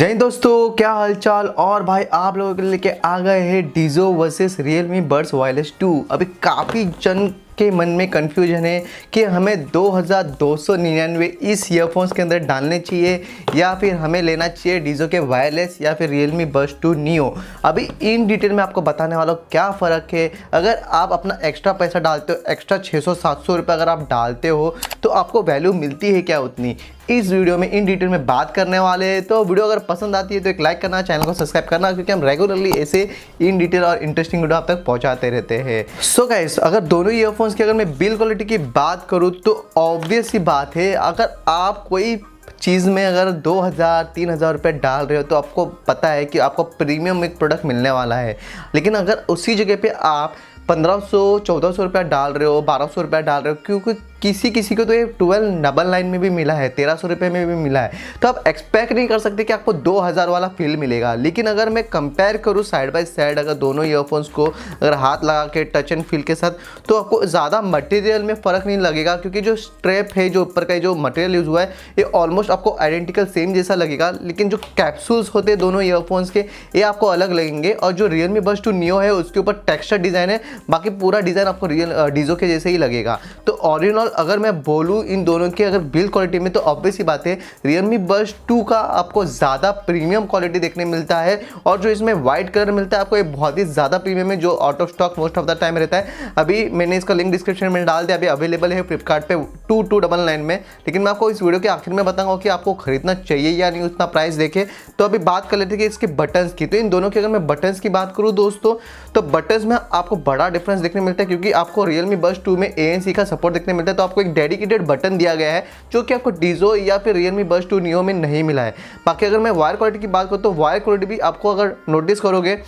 जय हिंद दोस्तों, क्या हालचाल। और भाई आप लोगों के लिए लेके आ गए हैं डीजो वर्सेस रियलमी बड्स वायरलेस 2। अभी काफ़ी जन के मन में कन्फ्यूजन है कि हमें 2299 इस ईयरफोन्स के अंदर डालने चाहिए या फिर हमें लेना चाहिए डीजो के वायरलेस या फिर रियलमी बड्स 2 नियो। अभी इन डिटेल में आपको बताने वाला हूँ क्या फ़र्क है। अगर आप अपना एक्स्ट्रा पैसा डालते हो, एक्स्ट्रा 600-700 रुपये अगर आप डालते हो तो आपको वैल्यू मिलती है क्या उतनी, इस वीडियो में इन डिटेल में बात करने वाले हैं। तो वीडियो अगर पसंद आती है तो एक लाइक करना, चैनल को सब्सक्राइब करना, क्योंकि हम रेगुलरली ऐसे इन डिटेल और इंटरेस्टिंग वीडियो आप तक पहुंचाते रहते हैं। सो गाइस, अगर दोनों ईयरफोन्स की अगर मैं बिल्ड क्वालिटी की बात करूं तो ऑब्वियस सी बात है, अगर आप कोई चीज़ में अगर 2000-3000 रुपये डाल रहे हो तो आपको पता है कि आपको प्रीमियम एक प्रोडक्ट मिलने वाला है। लेकिन अगर उसी जगह पे आप 1500-1400 रुपया डाल रहे हो, 1200 रुपया डाल रहे हो, क्योंकि किसी किसी को तो ये 1299 में भी मिला है, 1300 रुपये में भी मिला है, तो आप एक्सपेक्ट नहीं कर सकते कि आपको 2000 वाला फील मिलेगा। लेकिन अगर मैं कंपेयर करूँ साइड बाय साइड, अगर दोनों ईयरफोन्स को अगर हाथ लगा के टच एंड फील के साथ, तो आपको ज़्यादा मटेरियल में फ़र्क नहीं लगेगा, क्योंकि जो स्ट्रैप है, जो ऊपर का जो मटेरियल यूज़ हुआ है, ये ऑलमोस्ट आपको आइडेंटिकल सेम जैसा लगेगा। लेकिन जो कैप्सूल्स होते हैं दोनों ईयरफोन्स के, ये आपको अलग लगेंगे। और जो रियलमी बड्स 2 नियो है उसके ऊपर टेक्सचर डिज़ाइन है, बाकी पूरा डिज़ाइन आपको रियल डीजो के जैसे ही लगेगा। तो ऑरिजिनल अगर मैं बोलूँ इन दोनों की अगर बिल्ड क्वालिटी में, तो ऑब्वियस ही बात है रियलमी बड्स 2 का आपको ज़्यादा प्रीमियम क्वालिटी देखने मिलता है। और जो इसमें वाइट कलर मिलता है आपको, ये बहुत ही ज़्यादा प्रीमियम है, जो out of stock most of the time रहता है। अभी मैंने इसका लिंक डिस्क्रिप्शन में डाल दिया, अभी अवेलेबल है फ्लिपकार्ट पे 2299 में। लेकिन मैं आपको इस वीडियो के आखिर में बताऊंगा कि आपको खरीदना चाहिए या नहीं उतना प्राइस देखे। तो अभी बात कर लेते हैं कि इसके बटन्स की। तो इन दोनों की अगर मैं बटन्स की बात करूँ दोस्तों, तो बटन्स में आपको बड़ा डिफरेंस देखने मिलता है, क्योंकि आपको रियलमी बड्स 2 में ANC का सपोर्ट देखने मिलता है। तो आपको एक डेडिकेटेड बटन दिया गया है जो कि आपको डीजो या फिर रियलमी बड्स 2 नियो में नहीं मिला है। बाकी अगर मैं वायर क्वालिटी की बात करूँ तो वायर क्वालिटी भी आपको अगर नोटिस करोगे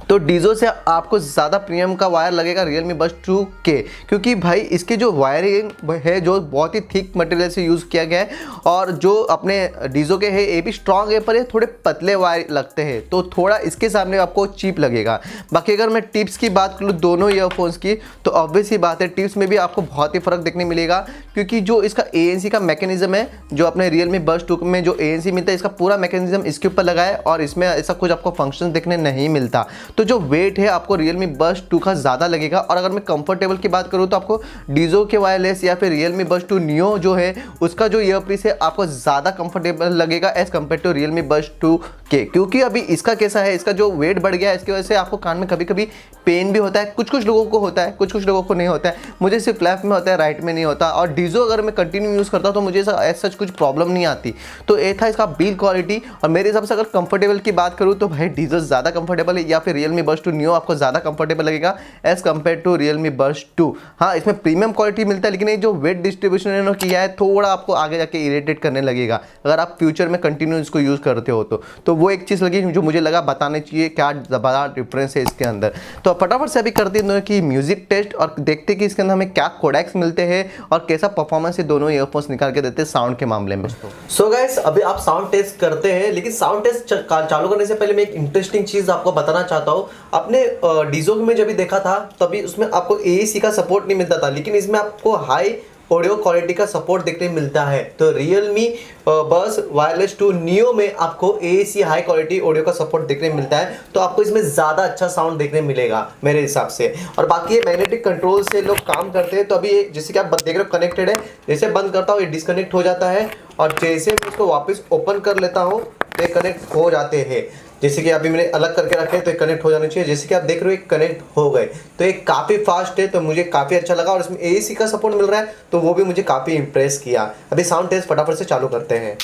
तो डीजो से आपको ज़्यादा प्रीमियम का वायर लगेगा रियलमी बड्स 2 के, क्योंकि भाई इसके जो वायरिंग है जो बहुत ही थिक मटेरियल से यूज़ किया गया है। और जो अपने डीजो के है ये भी स्ट्रॉन्ग है, पर ये थोड़े पतले वायर लगते हैं, तो थोड़ा इसके सामने आपको चीप लगेगा। बाकी अगर मैं टिप्स की बात करूँ दोनों ईयरफोन्स की, तो ऑब्वियस ही बात है टिप्स में भी आपको बहुत ही फ़र्क देखने मिलेगा, क्योंकि जो इसका ANC का मैकेनिज्म है, जो अपने रियलमी बड्स 2 में जो ANC मिलता है, इसका पूरा मैकेनिज्म इसके ऊपर लगा है और इसमें ऐसा कुछ आपको फंक्शन देखने नहीं मिलता। तो जो वेट है आपको रियलमी बड्स 2 का ज़्यादा लगेगा। और अगर मैं कंफर्टेबल की बात करूँ तो आपको डीजो के वायरलेस या फिर रियलमी बड्स 2 नियो जो है उसका जो ईयरपीस है आपको ज़्यादा कंफर्टेबल लगेगा as compare to Realme buds 2 के। क्योंकि अभी इसका कैसा है, इसका जो वेट बढ़ गया है, इसकी वजह से आपको कान में कभी कभी पेन भी होता है। कुछ कुछ लोगों को होता है, कुछ कुछ लोगों को नहीं होता है। मुझे सिर्फ लेफ्ट में होता है, राइट में नहीं होता। और डीजो अगर मैं कंटिन्यू यूज़ करता हूँ तो मुझे ऐसा सच कुछ प्रॉब्लम नहीं आती। तो ये था इसका बिल्ड क्वालिटी। और मेरे हिसाब से अगर कंफर्टेबल की बात करूँ तो भाई डीजो ज़्यादा कंफर्टेबल है, या फिर रियलमी बड्स 2 नियो आपको ज़्यादा कंफर्टेबल लगेगा as compare to Realme buds 2। हाँ, इसमें प्रीमियम क्वालिटी मिलता है, लेकिन ये जो वेट डिस्ट्रीब्यूशन इन्होंने किया है थोड़ा आपको आगे जाके इरिटेट करने लगेगा अगर आप फ्यूचर में कंटिन्यू इसको यूज़ करते हो तो वो एक चीज़ लगी जो मुझे लगा बताने चाहिए क्या बड़ा डिफरेंस है इसके अंदर। तो फटाफट से अभी करते हैं दोनों की म्यूजिक टेस्ट और देखते हैं कि इसके अंदर हमें क्या कोडेक्स मिलते हैं और कैसा परफॉर्मेंस है दोनों ईयरफोन्स निकाल के देते हैं साउंड के मामले में। सो गाइस, अभी आप साउंड टेस्ट करते हैं, लेकिन साउंड टेस्ट चालू करने से पहले मैं एक इंटरेस्टिंग चीज़ आपको बताना चाहता हूँ। आपने डीजो में जब भी देखा था तभी उसमें आपको AAC का सपोर्ट नहीं मिलता था, लेकिन इसमें आपको हाई ऑडियो क्वालिटी का सपोर्ट देखने मिलता है। तो रियलमी बड्स वायरलेस 2 नियो में आपको AAC हाई क्वालिटी ऑडियो का सपोर्ट देखने मिलता है, तो आपको इसमें ज़्यादा अच्छा साउंड देखने मिलेगा मेरे हिसाब से। और बाकी ये मैग्नेटिक कंट्रोल से लोग काम करते हैं। तो अभी ये जैसे कि आप देख रहे हो कनेक्टेड है, जैसे बंद करता हूँ ये डिस्कनेक्ट हो जाता है, और जैसे मैं इसको वापस ओपन कर लेता हूँ तो ये कनेक्ट हो जाते हैं। जैसे कि अभी मैंने अलग करके रखे तो एक कनेक्ट हो जाना चाहिए। जैसे कि आप देख रहे हो एक कनेक्ट हो गए, तो ये काफ़ी फास्ट है, तो मुझे काफ़ी अच्छा लगा। और इसमें AAC का सपोर्ट मिल रहा है, तो वो भी मुझे काफ़ी इंप्रेस किया। अभी साउंड टेस्ट फटाफट से चालू करते हैं।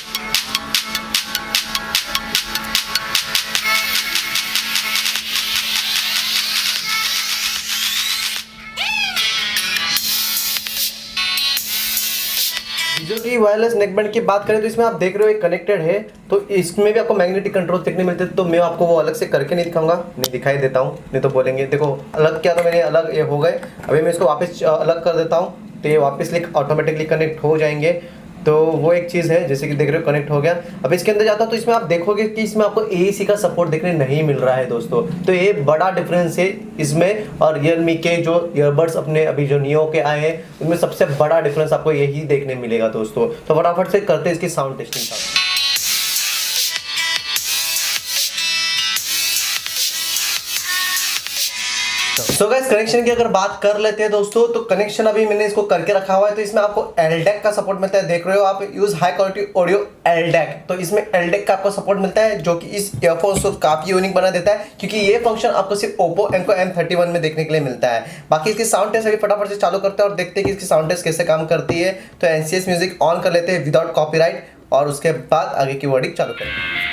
जो कि वायरलेस नेकबैंड की बात करें तो इसमें आप देख रहे हो एक कनेक्टेड है, तो इसमें भी आपको मैग्नेटिक कंट्रोल देखने मिलते हैं। तो मैं आपको वो अलग से करके नहीं दिखाऊंगा, नहीं दिखाई देता हूँ, नहीं तो बोलेंगे देखो अलग किया, तो मेरे अलग ये हो गए। अभी मैं इसको वापस अलग कर देता हूँ, तो ये वापस ऑटोमेटिकली कनेक्ट हो जाएंगे। तो वो एक चीज़ है, जैसे कि देख रहे हो कनेक्ट हो गया। अब इसके अंदर जाता हूँ तो इसमें आप देखोगे कि इसमें आपको AAC का सपोर्ट देखने नहीं मिल रहा है दोस्तों। तो ये बड़ा डिफरेंस है इसमें और रियलमी के जो ईयरबड्स अपने अभी जो नियो के आए हैं उनमें सबसे बड़ा डिफरेंस आपको यही देखने मिलेगा दोस्तों। तो फटाफट से करते हैं इसकी साउंड टेस्टिंग का। सिस्टम। सो गाइस कनेक्शन की अगर बात कर लेते हैं दोस्तों, तो कनेक्शन अभी मैंने इसको करके रखा हुआ है। तो इसमें आपको LDAC का सपोर्ट मिलता है, देख रहे हो आप, use high quality audio LDAC। तो इसमें LDAC का आपको सपोर्ट मिलता है, जो कि इस ईयरफोन्स को काफी यूनिक बना देता है, क्योंकि ये फंक्शन आपको सिर्फ Oppo Enco M31 में देखने के लिए मिलता है। बाकी इसकी साउंड टेस्ट अभी फटाफट से चालू करते हैं और देखते हैं कि इसकी साउंड टेस्ट कैसे काम करती है। तो NCS म्यूजिक ऑन कर लेते हैं विदाउट कॉपीराइट, और उसके बाद आगे की वर्डिंग चालू करेंगे।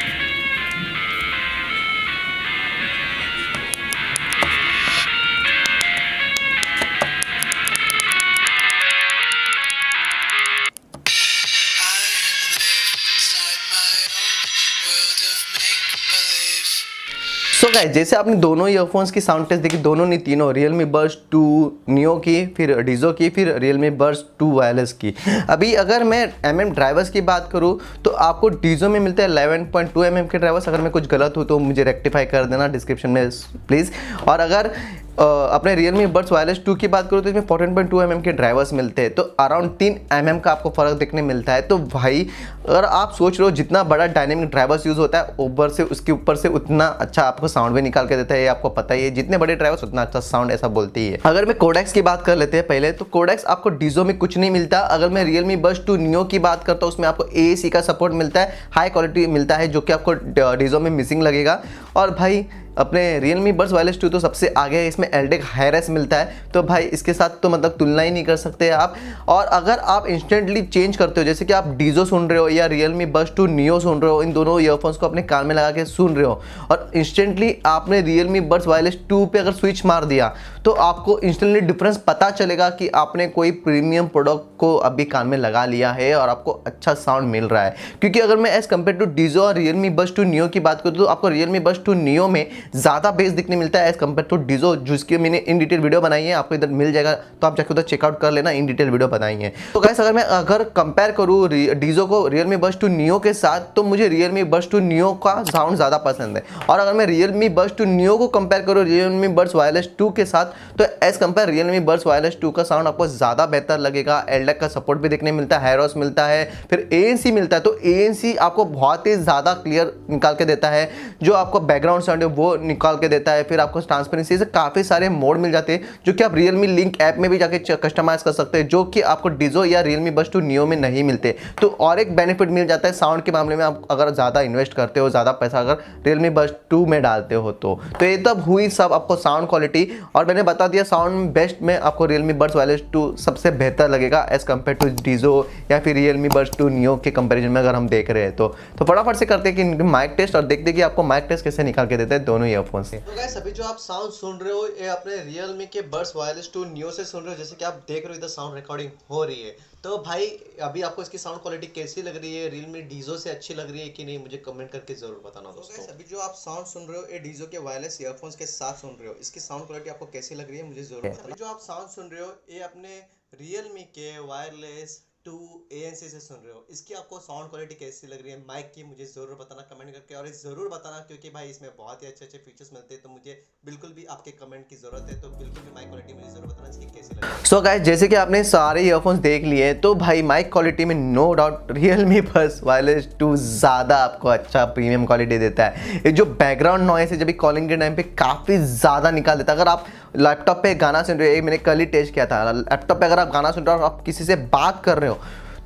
सो गाइस जैसे आपने दोनों ईयरफोन्स की साउंड टेस्ट देखी, दोनों नहीं तीनों, Realme Buds 2 Neo की, फिर Dizo की, फिर Realme Buds 2 वायरलेस की। अभी अगर मैं mm ड्राइवर्स की बात करूं तो आपको Dizo में मिलते हैं 11.2 mm के ड्राइवर्स। अगर मैं कुछ गलत हूं तो मुझे रेक्टिफाई कर देना डिस्क्रिप्शन में प्लीज़। और अगर अपने Realme Buds वायरलेस 2 की बात करूँ तो इसमें 14.2 mm के ड्राइवर्स मिलते हैं, तो अराउंड 3 mm का आपको फर्क देखने मिलता है। तो भाई अगर आप सोच रहे हो जितना बड़ा डायनेमिक ड्राइवर्स यूज़ होता है ऊपर से, उसके ऊपर से उतना अच्छा आपको साउंड भी निकाल के देता है, ये आपको पता ही है। जितने बड़े ड्राइवर्स उतना अच्छा साउंड, ऐसा बोलती है। अगर मैं कोडेक्स की बात कर लेते हैं पहले, तो कोडेक्स आपको Dizo में कुछ नहीं मिलता। अगर मैं Realme Buds 2 Neo की बात करता हूँ, उसमें आपको AAC का सपोर्ट मिलता है, हाई क्वालिटी मिलता है, जो कि आपको Dizo में मिसिंग लगेगा। और भाई अपने Realme Buds वायरलेस 2 तो सबसे आगे है, इसमें LDAC हाई-रेस मिलता है, तो भाई इसके साथ तो मतलब तुलना ही नहीं कर सकते आप। और अगर आप इंस्टेंटली चेंज करते हो, जैसे कि आप Dizo सुन रहे हो या Realme Buds 2 Neo सुन रहे हो, इन दोनों ईयरफोन्स को अपने कान में लगा के सुन रहे हो, और इंस्टेंटली आपने Realme Buds वायरलेस 2 पे अगर स्विच मार दिया, तो आपको इंस्टेंटली डिफरेंस पता चलेगा कि आपने कोई प्रीमियम प्रोडक्ट को अभी कान में लगा लिया है और आपको अच्छा साउंड मिल रहा है। क्योंकि अगर मैं एज कम्पेयर टू Dizo और Realme Buds 2 Neo की बात करूँ तो आपको Realme Buds 2 Neo में ज़्यादा बेस दिखने मिलता है एज कम्पेयर टू Dizo, जिसकी मैंने इन डिटेल वीडियो बनाई है, आपको इधर मिल जाएगा, तो आप जाके उधर चेकआउट कर लेना, इन डिटेल वीडियो बनाई है। तो गाइस अगर कंपेयर करूँ Dizo को Realme Buds 2 Neo के साथ, तो मुझे Realme Buds 2 Neo का साउंड ज़्यादा पसंद है। और अगर मैं Realme Buds 2 Neo को कंपेयर करूँ Realme Buds वायरलेस 2 के साथ, तो as compare Realme Buds wireless 2 का साउंड आपको ज़्यादा बेहतर लगेगा। LDAC का सपोर्ट भी देखने मिलता है, हाई-रेस मिलता है, फिर ANC मिलता है। तो ANC आपको बहुत ही ज़्यादा क्लियर निकाल के देता है, जो आपको बैकग्राउंड साउंड है वो निकाल के देता है। फिर आपको ट्रांसपेरेंसी से काफ़ी सारे मोड मिल जाते हैं, जो कि आप Realme Link ऐप में भी जाके कस्टमाइज कर सकते हैं, जो कि आपको Dizo या Realme Buds 2 Neo में नहीं मिलते। तो और एक बेनिफिट मिल जाता है साउंड के मामले में, आप अगर ज़्यादा इन्वेस्ट करते हो, ज़्यादा पैसा अगर Realme Buds 2 में डालते हो तो ये तब हुई सब आपको साउंड क्वालिटी। और मैंने बता दिया साउंड बेस्ट में आपको Realme Buds वायरलेस 2 सबसे बेहतर लगेगा एज कम्पेयर टू Dizo या फिर Realme Buds 2 Neo के कंपेरिजन में अगर हम देख रहे हैं तो फटाफट से करते हैं कि माइक टेस्ट, और देखते हैं कि आपको माइक टेस्ट कैसे निकाल के देते हैं दोनों ईयरफोन से। तो गाइस अभी जो आप साउंड सुन रहे हो ये अपने Realme के Buds वायरलेस 2 Neo से सुन रहे हो, जैसे कि आप देख रहे हो इधर साउंड रिकॉर्डिंग हो रही है। तो भाई अभी आपको इसकी साउंड क्वालिटी कैसी लग रही है, Realme Dizo से अच्छी लग रही है कि नहीं, मुझे कमेंट करके जरूर बताना दोस्तों। अभी जो आप साउंड सुन रहे हो ये Dizo के वायरलेस ईयरफोन्स के साथ सुन रहे हो, इसकी साउंड क्वालिटी आपको कैसी लग रही है मुझे जरूर बताना। जो आप साउंड सुन रहे हो ये अपने Realme के वायरलेस 2 ANC से सुन रहे हो, इसकी आपको साउंड क्वालिटी कैसी लग रही है माइक की मुझे ज़रूर बताना कमेंट करके, और ज़रूर बताना क्योंकि भाई इसमें बहुत ही अच्छे अच्छे फीचर्स मिलते हैं, तो मुझे बिल्कुल भी आपके कमेंट की ज़रूरत है। तो बिल्कुल भी माइक क्वालिटी मुझे ज़रूर बताना इसकी कैसी लग रही है। सो गाइस जैसे कि आपने सारे ईयरफोन्स देख लिए, तो भाई माइक क्वालिटी में no doubt Realme Buds wireless 2 ज़्यादा आपको अच्छा प्रीमियम क्वालिटी देता है। ये जो बैकग्राउंड नॉइस है जब भी कॉलिंग के टाइम पे काफ़ी ज़्यादा निकाल देता है। अगर आप लैपटॉप पे गाना सुन रहे हो, मैंने कल ही टेस्ट किया था, लैपटॉप पे अगर आप गाना सुन रहे हो और आप किसी से बात कर रहे हो,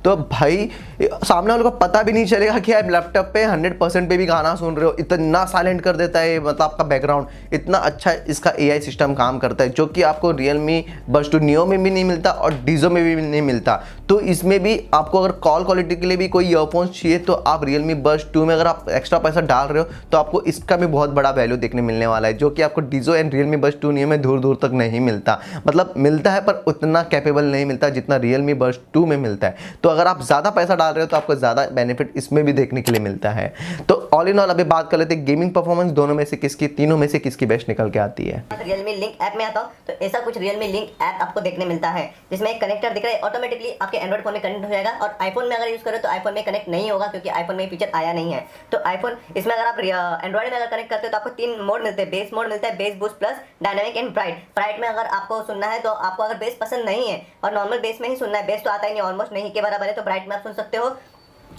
तो भाई सामने वाले को पता भी नहीं चलेगा कि आप लैपटॉप पे 100% पे भी गाना सुन रहे हो, इतना साइलेंट कर देता है मतलब आपका बैकग्राउंड। इतना अच्छा इसका AI सिस्टम काम करता है, जो कि आपको Realme Buds 2 Neo में भी नहीं मिलता और Dizo में भी नहीं मिलता। तो इसमें भी आपको अगर कॉल क्वालिटी के लिए भी कोई ईयरफोन्स चाहिए, तो आप Realme Buds 2 में अगर आप एक्स्ट्रा पैसा डाल रहे हो तो आपको इसका भी बहुत बड़ा वैल्यू देखने मिलने वाला है, जो कि आपको Dizo and Realme Buds 2 Neo में दूर दूर तक नहीं मिलता। मतलब मिलता है पर उतना कैपेबल नहीं मिलता जितना Realme Buds 2 में मिलता है। तो अगर आप ज़्यादा पैसा डाल रहे हो तो आपको ज़्यादा बेनिफिट इसमें भी देखने के लिए मिलता है। तो ऑल इन ऑल अभी बात कर लेते हैं गेमिंग परफॉर्मेंस, दोनों में से किसकी, तीनों में से किसकी बेस्ट निकल के आती है। Realme Link ऐप में आता हूं तो ऐसा कुछ Realme Link ऐप आपको देखने मिलता है, जिसमें एक कनेक्टर दिख रहा है, ऑटोमेटिकली आपके एंड्रॉइड फोन में कनेक्ट हो जाएगा। और आईफोन में अगर यूज करो तो आईफोन में कनेक्ट नहीं होगा, क्योंकि आईफोन में फीचर आया नहीं है। तो आईफोन इसमें अगर आप एंड्रॉइड में अगर कनेक्ट करते हो तो आपको 3 मोड मिलते हैं। बेस मोड मिलता है, base boost plus, dynamic and bright. Bright में अगर आपको सुनना है तो आपको अगर बेस पसंद नहीं है और नॉर्मल बेस में ही सुनना है, बेस तो आता ही नहीं, ऑलमोस्ट नहीं के बराबर है, तो ब्राइट में आप सुन सकते हो।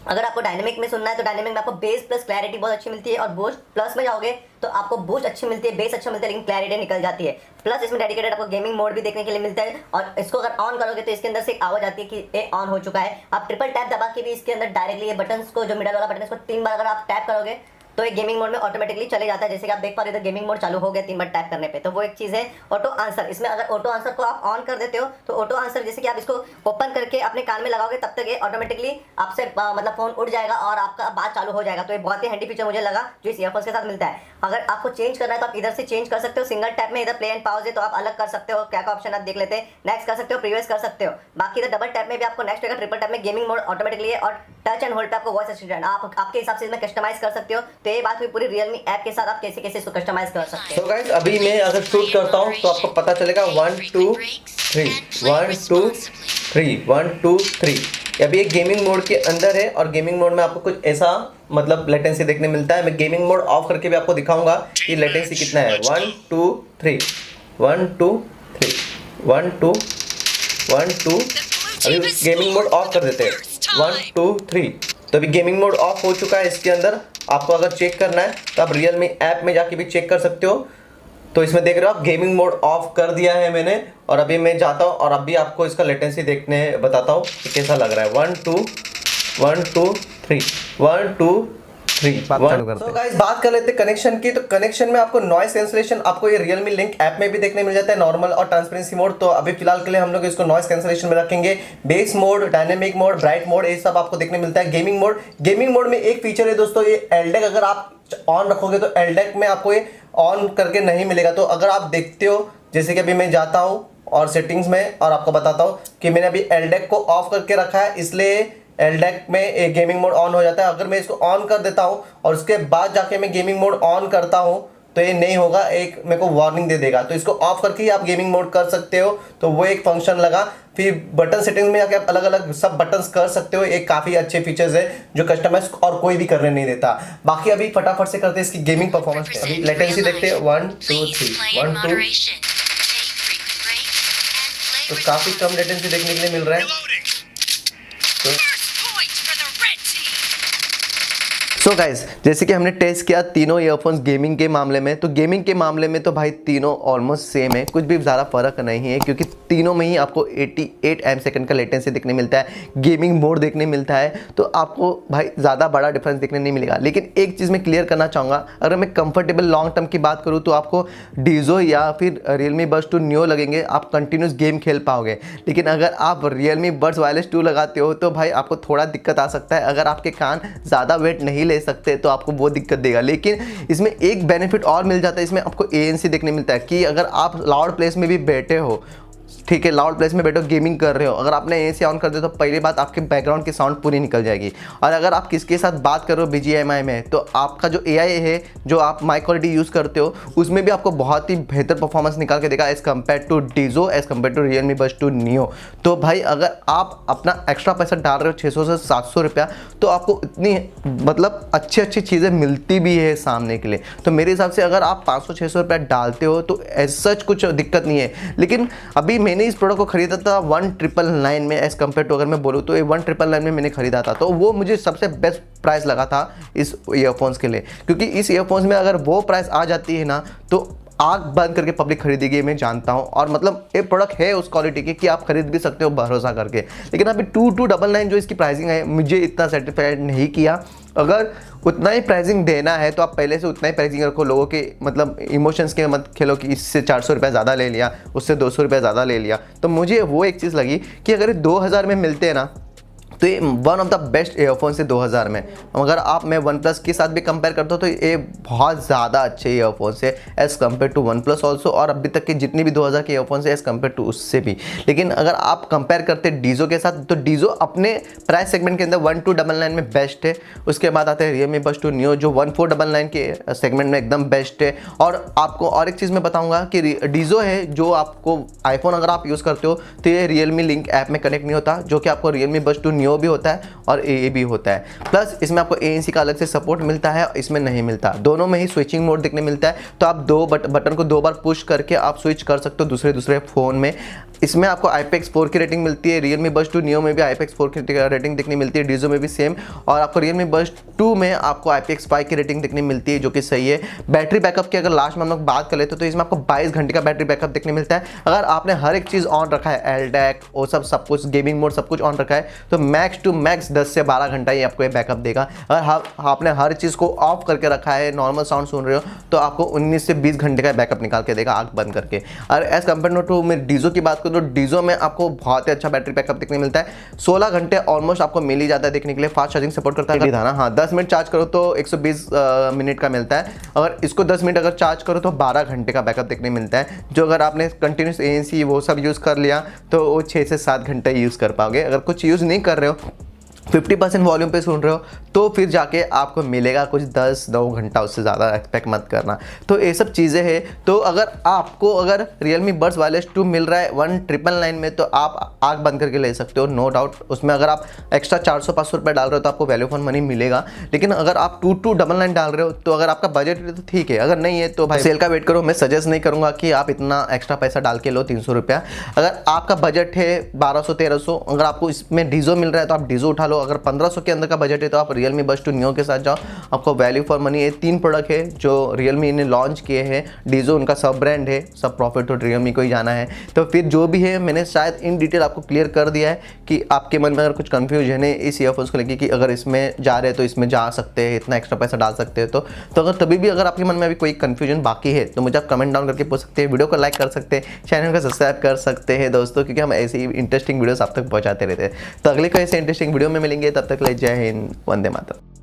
अगर आपको डायनेमिक में सुनना है तो डायनेमिक में आपको बेस प्लस क्लैरिटी बहुत अच्छी मिलती है, और बूस्ट प्लस में जाओगे तो आपको बूस्ट अच्छी मिलती है, बेस अच्छा मिलता है, लेकिन क्लैरिटी निकल जाती है। प्लस इसमें डेडिकेटेड आपको गेमिंग मोड भी देखने के लिए मिलता है, और इसको अगर ऑन करोगे तो इसके अंदर से एक आवाज आती है कि ये ऑन हो चुका है। आप ट्रिपल टैप दबा के भी इसके अंदर डायरेक्टली ये बटन को, जो मिडल वाला बटन है, इसको 3 बार अगर आप टैप करोगे तो एक गेमिंग मोड में ऑटोमेटिकली चले जाता है। जैसे कि आप देख पा रहे हो गेमिंग मोड चालू हो गया 3 बार टैप करने पे। तो वो एक चीज़ है ऑटो आंसर। इसमें अगर ऑटो आंसर को आप ऑन कर देते हो तो ऑटो आंसर, जैसे कि आप इसको ओपन करके अपने कान में लगाओगे तब तक ये ऑटोमेटिकली आपसे मतलब फोन उठ जाएगा और आपका बात चालू हो जाएगा। तो ये बहुत ही हैंडी फीचर मुझे लगा जो इस ईयरफोन्स के साथ मिलता है। अगर आपको चेंज करना है तो आप इधर से चेंज कर सकते हो, सिंगल टैप में इधर प्ले एंड पाउज है तो आप अलग कर सकते हो, क्या का ऑप्शन आप देख लेते हैं, नेक्स्ट कर सकते हो, प्रीवियस कर सकते हो। बाकी इधर डबल टैप में भी आपको नेक्स्ट होगा, ट्रिपल टैप में गेमिंग मोड ऑटोमेटिकली है, और टच एंड होल्ड पे आपको वॉइस असिस्टेंट आप आपके हिसाब से इसमें कस्टमाइज कर सकते हो। तो ये बात हुई पूरी रियलमी ऐप के साथ आप कैसे कैसे इसको कस्टमाइज कर सकते हो। तो गाइस अभी मैं अगर शूट करता हूँ तो आपको पता चलेगा 1 2 3 1 2 3 1 2 3। अभी एक गेमिंग मोड के अंदर है और गेमिंग मोड में आपको कुछ ऐसा मतलब लेटेंसी देखने मिलता है। मैं गेमिंग मोड ऑफ करके भी आपको दिखाऊंगा कि लेटेंसी कितना है। 1 2 3 1 2 3 1 2 1 2। अभी गेमिंग मोड ऑफ कर देते हैं 1 2 3। तो अभी गेमिंग मोड ऑफ हो चुका है। इसके अंदर आपको अगर चेक करना है तो आप रियलमी ऐप में जाके भी चेक कर सकते हो। तो इसमें देख रहे हो आप गेमिंग मोड ऑफ कर दिया है मैंने, और अभी मैं जाता हूँ और अभी आपको इसका लेटेंसी देखने बताता हूँ कि कैसा लग रहा है। 1 2 1 2 3 1 2 3 तो गाइस बात कर लेते हैं कनेक्शन की। तो कनेक्शन में आपको नॉइस कैंसलेशन आपको ये रियलमी लिंक ऐप में भी देखने मिल जाता है, नॉर्मल और ट्रांसपेरेंसी मोड। तो अभी फिलहाल के लिए हम लोग इसको नॉइस कैंसलेशन में रखेंगे। Base mode, dynamic mode, bright mode, ये सब आपको देखने मिलता है। गेमिंग मोड में एक फीचर है दोस्तों, ये एलडेक अगर आप ऑन रखोगे तो एलडेक में आपको ये ऑन करके नहीं मिलेगा। तो अगर आप देखते हो, जैसे कि अभी मैं जाता हूँ और सेटिंग्स में और आपको बताता हूँ कि मैंने अभी एलडेक को ऑफ करके रखा है, इसलिए एलडेक में एक गेमिंग मोड ऑन हो जाता है। अगर मैं इसको ऑन कर देता हूँ और उसके बाद जाके मैं गेमिंग मोड ऑन करता हूँ तो ये नहीं होगा, एक मेरे को वार्निंग दे देगा। तो इसको ऑफ करके ही आप गेमिंग मोड कर सकते हो। तो वो एक फंक्शन लगा। फिर बटन सेटिंग्स में जाके आप अलग अलग सब बटन्स कर सकते हो। एक काफ़ी अच्छे फीचर्स है जो कस्टमाइज और कोई भी करने नहीं देता। बाकी अभी फटाफट से करते हैं इसकी गेमिंग परफॉर्मेंस। अभी लेटेंसी देखते हैं 1 2 3 1 2। तो काफ़ी कम लेटेंसी देखने के लिए मिल रहा है। सो गाइस जैसे कि हमने टेस्ट किया तीनों ईयरफोन्स गेमिंग के मामले में, तो गेमिंग के मामले में तो भाई तीनों ऑलमोस्ट सेम है, कुछ भी ज़्यादा फर्क नहीं है, क्योंकि तीनों में ही आपको 88 एम सेकंड का लेटेंसी देखने मिलता है, गेमिंग मोड देखने मिलता है। तो आपको भाई ज़्यादा बड़ा डिफरेंस देखने नहीं मिलेगा। लेकिन एक चीज़ मैं क्लियर करना चाहूँगा, अगर मैं कंफर्टेबल लॉन्ग टर्म की बात करूँ तो आपको डीजो या फिर रियलमी बड्स 2 नियो लगेंगे, आप कंटिन्यूस गेम खेल पाओगे। लेकिन अगर आप रियलमी बड्स वायरलेस 2 लगाते हो तो भाई आपको थोड़ा दिक्कत आ सकता है। अगर आपके कान ज़्यादा वेट नहीं ले सकते तो आपको वो दिक्कत देगा। लेकिन इसमें एक बेनिफिट और मिल जाता है, इसमें आपको ANC देखने मिलता है कि अगर आप लाउड प्लेस में भी बैठे हो, ठीक है, लाउड प्लेस में बैठो गेमिंग कर रहे हो, अगर आपने AC ऑन कर दिया तो पहली बात आपके बैकग्राउंड की साउंड पूरी निकल जाएगी। और अगर आप किसके साथ बात कर रहे हो BGMI में, तो आपका जो AI है, जो आप माइक क्वालिटी यूज़ करते हो, उसमें भी आपको बहुत ही बेहतर परफॉर्मेंस निकाल के देगा as compare to Dizo, as compare to Realme buds 2 Neo. तो भाई अगर आप अपना एक्स्ट्रा पैसा डाल रहे हो 600 से 700 रुपया, तो आपको इतनी मतलब अच्छी अच्छी चीज़ें मिलती भी है सामने के लिए। तो मेरे हिसाब से अगर आप 500-600 रुपया डालते हो तो एज सच कुछ दिक्कत नहीं है। लेकिन अभी मैंने इस प्रोडक्ट को खरीदा था 1999 में, एज़ कम्पेयर टू अगर मैं बोलूँ तो ये 1999 में मैंने खरीदा था, तो वो मुझे सबसे बेस्ट प्राइस लगा था इस ईयरफोन्स के लिए। क्योंकि इस ईयरफोन्स में अगर वो प्राइस आ जाती है ना तो आग बंद करके पब्लिक खरीदेगी, मैं जानता हूँ। और मतलब ये प्रोडक्ट है उस क्वालिटी की कि आप खरीद भी सकते हो भरोसा करके। लेकिन अभी 2299 जो इसकी प्राइसिंग है मुझे इतना सेटिस्फाइड नहीं किया। अगर उतना ही प्राइसिंग देना है तो आप पहले से उतना ही प्राइसिंग रखो, लोगों के मतलब इमोशंस के मत खेलो कि इससे 400 रुपये ज़्यादा ले लिया, उससे 200 रुपये ज़्यादा ले लिया। तो मुझे वो एक चीज़ लगी कि अगर 2000 में मिलते हैं ना तो ये one of the best earphones है 2000 में। अगर आप मैं वन प्लस के साथ भी कंपेयर करता हूँ तो ये बहुत ज़्यादा अच्छे ईयरफोन्स है as compare to OnePlus also, और अभी तक के जितनी भी 2000 के ईयरफोन्स है एज़ कम्पेयर टू उससे भी। लेकिन अगर आप कंपेयर करते डीजो के साथ तो डीजो अपने प्राइस सेगमेंट के अंदर 1299 में बेस्ट है। उसके बाद आते हैं रियलमी बड्स 2 नियो जो 1499 के सेगमेंट में एकदम बेस्ट है। और आपको और एक चीज़ मैं बताऊँगा कि डीजो है जो आपको आईफोन अगर आप यूज़ करते हो तो ये रियलमी लिंक ऐप में कनेक्ट नहीं होता, जो कि आपको रियलमी बड्स 2 नियो भी होता है और AA भी होता है। प्लस इसमें आपको ANC का अलग से सपोर्ट मिलता है, इसमें नहीं मिलता। दोनों में ही स्विचिंग मोड देखने मिलता है, तो आप दो बटन को 2 बार पुश करके आप स्विच कर सकते हो दूसरे फ़ोन में। इसमें आपको IPX 4 की रेटिंग मिलती है, Realme Buds 2 Neo में भी IPX 4 की रेटिंग देखने मिलती है, Dizzo में भी सेम, और आपको Realme Buds 2 में आपको IPX 5 की रेटिंग देखने मिलती है, जो कि सही है। बैटरी बैकअप की अगर लास्ट में हम लोग बात कर लेते तो इसमें आपको 22 घंटे का बैटरी बैकअप देखने मिलता है। अगर आपने हर एक चीज़ ऑन रखा है, LDAC वो सब कुछ, गेमिंग मोड सब कुछ ऑन रखा है, तो मैक्स टू मैक्स 10 से 12 घंटा ही आपको ये बैकअप देगा। अगर आपने हर चीज़ को ऑफ करके रखा है, नॉर्मल साउंड सुन रहे हो, तो आपको 19 से 20 घंटे का बैकअप निकाल के देगा आंख बंद करके। और एज कम्पेयर टू मैं Dizzo की बात करूँ तो Dizzo में आपको बहुत ही अच्छा बैटरी बैकअप देखने मिलता है, 16 घंटे ऑलमोस्ट आपको मिल ही जाता है देखने के लिए। फास्ट चार्जिंग सपोर्ट करता है ना, हाँ 10 मिनट चार्ज करो तो 120 मिनट का मिलता है। अगर इसको 10 मिनट अगर चार्ज करो तो 12 घंटे का बैकअप देखने मिलता है, जो अगर आपने कंटिन्यूस ANC वो सब यूज़ कर लिया तो वो 6 से 7 घंटे यूज़ कर पाओगे। अगर कुछ यूज़ नहीं कर रहे हो, 50% वॉल्यूम पे सुन रहे हो, तो फिर जाके आपको मिलेगा कुछ 10-9 घंटा, उससे ज़्यादा एक्सपेक्ट मत करना। तो ये सब चीज़ें हैं। तो अगर आपको अगर Realme Buds Wireless 2 मिल रहा है 1999 में, तो आप आँख बंद करके ले सकते हो, नो डाउट। उसमें अगर आप एक्स्ट्रा 400-500 रुपये डाल रहे हो तो आपको वैल्यू फॉर मनी मिलेगा। लेकिन अगर आप 2299 डाल रहे हो तो अगर आपका बजट है तो ठीक है, अगर नहीं है तो भाई सेल का वेट करो। मैं सजेस्ट नहीं करूँगा कि आप इतना एक्स्ट्रा पैसा डाल के लो 300 रुपया। अगर आपका बजट है 1200-1300, अगर आपको इसमें Dizzo मिल रहा है तो आप Dizzo उठा लो। अगर 1500 के अंदर का बजट है तो आप Realme Buds 2 Neo के साथ जाओ, आपको वैल्यू फॉर मनी। ये 3 प्रोडक्ट है जो Realme ने लॉन्च किए हैं। Dizzo उनका सब ब्रांड है, सब प्रॉफिट तो Realme को ही जाना है। तो फिर जो भी है मैंने शायद इन डिटेल आपको क्लियर कर दिया है कि आपके मन में अगर कुछ कन्फ्यूजन है इस ईयरफोन्स को लेकर कि अगर इसमें जा रहे हैं तो इसमें जा सकते हैं, इतना एक्स्ट्रा पैसा डाल सकते हैं, तो अगर तभी भी अगर आपके मन में अभी कोई कन्फ्यूजन बाकी है तो मुझे आप कमेंट डाउन करके पूछ सकते हैं, वीडियो को लाइक कर सकते हैं, चैनल को सब्सक्राइब कर सकते हैं दोस्तों, क्योंकि हम ऐसे ही इंटरेस्टिंग वीडियोस आप तक पहुंचाते रहते हैं। तो अगले कोई ऐसे इंटरेस्टिंग वीडियो में मिलेंगे, तब तक ले जय हिंद, वंदे मातरम।